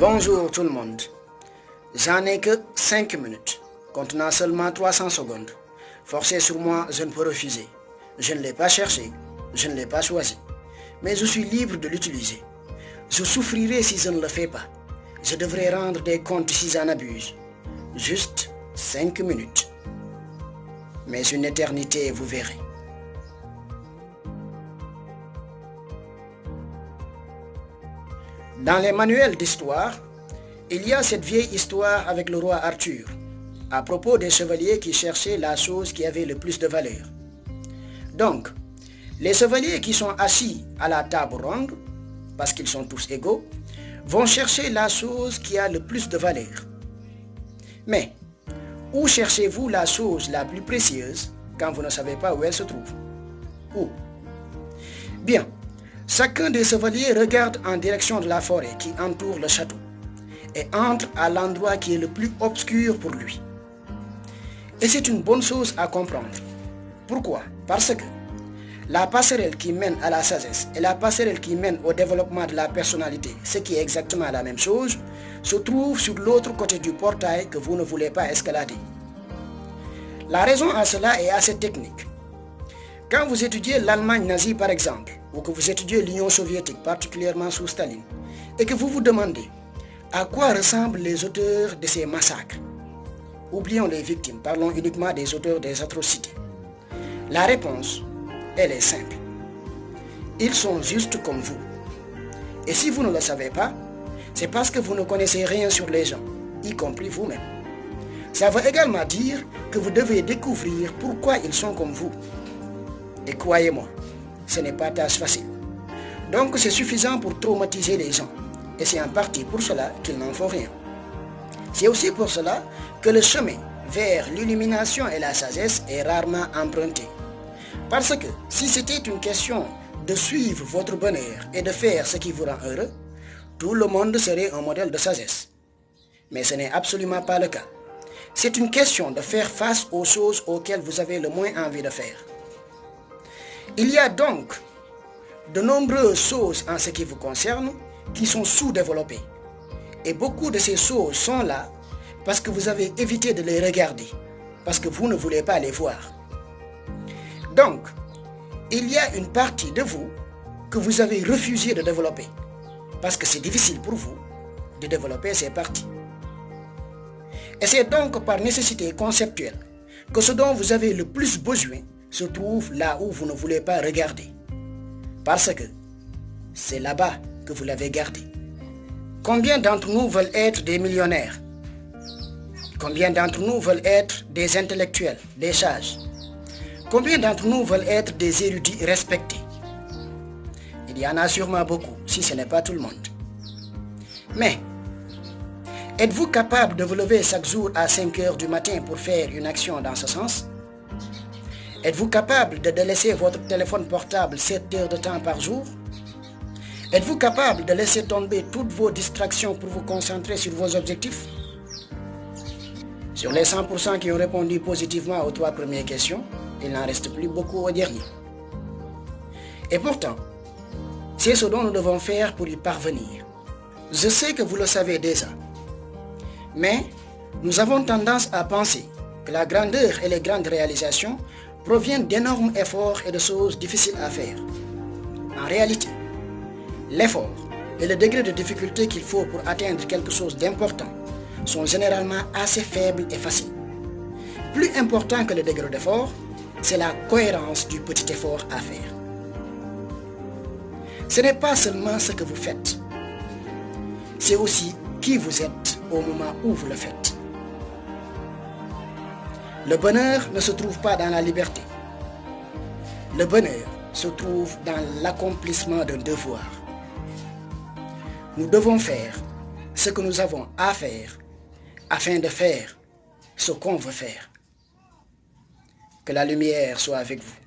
Bonjour tout le monde. J'en ai que 5 minutes, contenant seulement 300 secondes. Forcé sur moi, je ne peux refuser. Je ne l'ai pas cherché, je ne l'ai pas choisi. Mais je suis libre de l'utiliser. Je souffrirai si je ne le fais pas. Je devrais rendre des comptes si j'en abuse. Juste 5 minutes. Mais une éternité, vous verrez. Dans les manuels d'histoire, il y a cette vieille histoire avec le roi Arthur, à propos des chevaliers qui cherchaient la chose qui avait le plus de valeur. Donc, les chevaliers qui sont assis à la table ronde, parce qu'ils sont tous égaux, vont chercher la chose qui a le plus de valeur. Mais, où cherchez-vous la chose la plus précieuse quand vous ne savez pas où elle se trouve? Où? Bien, chacun des chevaliers regarde en direction de la forêt qui entoure le château et entre à l'endroit qui est le plus obscur pour lui. Et c'est une bonne chose à comprendre. Pourquoi? Parce que la passerelle qui mène à la sagesse et la passerelle qui mène au développement de la personnalité, ce qui est exactement la même chose, se trouve sur l'autre côté du portail que vous ne voulez pas escalader. La raison à cela est assez technique. Quand vous étudiez l'Allemagne nazie par exemple, ou que vous étudiez l'Union soviétique, particulièrement sous Staline, et que vous vous demandez à quoi ressemblent les auteurs de ces massacres, oublions les victimes, parlons uniquement des auteurs des atrocités. La réponse, elle est simple. Ils sont justes comme vous. Et si vous ne le savez pas, c'est parce que vous ne connaissez rien sur les gens, y compris vous-même. Ça veut également dire que vous devez découvrir pourquoi ils sont comme vous. Et croyez-moi, ce n'est pas tâche facile. Donc c'est suffisant pour traumatiser les gens. Et c'est en partie pour cela qu'ils n'en font rien. C'est aussi pour cela que le chemin vers l'illumination et la sagesse est rarement emprunté. Parce que si c'était une question de suivre votre bonheur et de faire ce qui vous rend heureux, tout le monde serait un modèle de sagesse. Mais ce n'est absolument pas le cas. C'est une question de faire face aux choses auxquelles vous avez le moins envie de faire. Il y a donc de nombreuses choses en ce qui vous concerne qui sont sous-développées. Et beaucoup de ces choses sont là parce que vous avez évité de les regarder, parce que vous ne voulez pas les voir. Donc, il y a une partie de vous que vous avez refusé de développer, parce que c'est difficile pour vous de développer ces parties. Et c'est donc par nécessité conceptuelle que ce dont vous avez le plus besoin se trouve là où vous ne voulez pas regarder. Parce que c'est là-bas que vous l'avez gardé. Combien d'entre nous veulent être des millionnaires? Combien d'entre nous veulent être des intellectuels, des sages? Combien d'entre nous veulent être des érudits respectés? Il y en a sûrement beaucoup, si ce n'est pas tout le monde. Mais, êtes-vous capable de vous lever chaque jour à 5 heures du matin pour faire une action dans ce sens? Êtes-vous capable de délaisser votre téléphone portable 7 heures de temps par jour? Êtes-vous capable de laisser tomber toutes vos distractions pour vous concentrer sur vos objectifs? Sur les 100% qui ont répondu positivement aux 3 premières questions, il n'en reste plus beaucoup au dernier. Et pourtant, c'est ce dont nous devons faire pour y parvenir. Je sais que vous le savez déjà, mais nous avons tendance à penser que la grandeur et les grandes réalisations proviennent d'énormes efforts et de choses difficiles à faire. En réalité, l'effort et le degré de difficulté qu'il faut pour atteindre quelque chose d'important sont généralement assez faibles et faciles. Plus important que le degré d'effort, c'est la cohérence du petit effort à faire. Ce n'est pas seulement ce que vous faites, c'est aussi qui vous êtes au moment où vous le faites. Le bonheur ne se trouve pas dans la liberté. Le bonheur se trouve dans l'accomplissement d'un devoir. Nous devons faire ce que nous avons à faire afin de faire ce qu'on veut faire. Que la lumière soit avec vous.